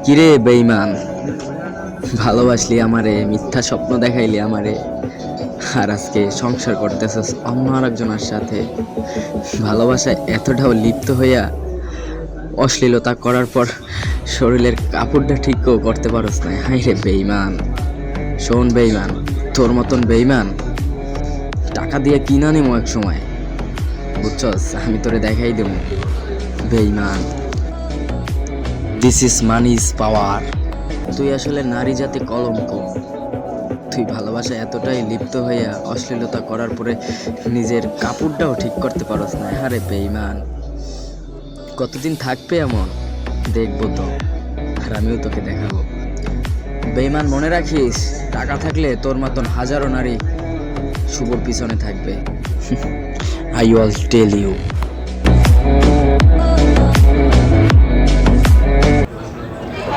কিরে বেঈমান, ভালোবাসলি আমারে, মিথ্যা স্বপ্ন দেখাইলি আমারে, আর আজকে সংসার করতেছস অন্য আরেকজনের সাথে। ভালোবাসায় এতটাও লিপ্ত হইয়া অশ্লীলতা করার পর শরীরের কাপড়টা ঠিকও করতে পারস না। হাই রে বেঈমান, শোন বেঈমান, তোর মতন বেঈমান টাকা দিয়ে কিনা নিমো এক সময়, বুঝছস? আমি তোরে দেখাই দেবো বেঈমান। This is money is power. তুই আসলে নারী জাতি কলঙ্ক। তুই ভালোবাসায় এতটাই লিপ্ত হইয়া অশ্লীলতা করার পরে নিজের কাপড়টাও ঠিক করতে পারস না। আরে বেঈমান, কতদিন থাকবে এমন দেখবো তো, আর আমিও তোকে দেখাবো। বেঈমান, মনে রাখিস, টাকা থাকলে তোর মতন হাজারো নারী শুভর পিছনে থাকবে। I will tell you.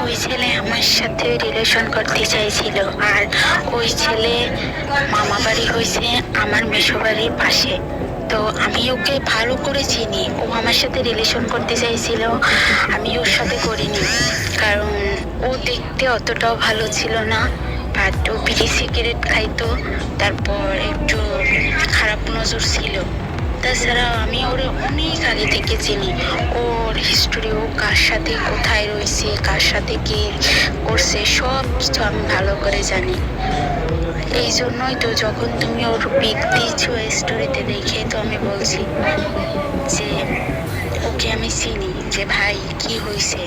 ওই ছেলে আমার সাথে রিলেশন করতে চাইছিল, আর ওই ছেলে মামা বাড়ি হয়েছে আমার মেসো বাড়ির পাশে। তো আমি ওকে ভালো করে চিনি, ও আমার সাথে রিলেশন করতে চাইছিল, আমি ওর সাথে করিনি, কারণ ও দেখতে অতটাও ভালো ছিল না। বাট ও বিড়ি সিগারেট খাইতো, তারপর একটু খারাপ নজর ছিল। তাছাড়া আমি ওরে অনেক আগে থেকে চিনি, ওর হিস্টোরি, ও কার সাথে কোথায় রয়েছে, কার সাথে কি করছে, সব কিছু আমি ভালো করে জানি। এই জন্যই তো যখন তুমি ওর পিক দিচ্ছ স্টোরিতে দেখে, তো আমি বলছি যে ওকে আমি চিনি, যে ভাই কি হয়েছে।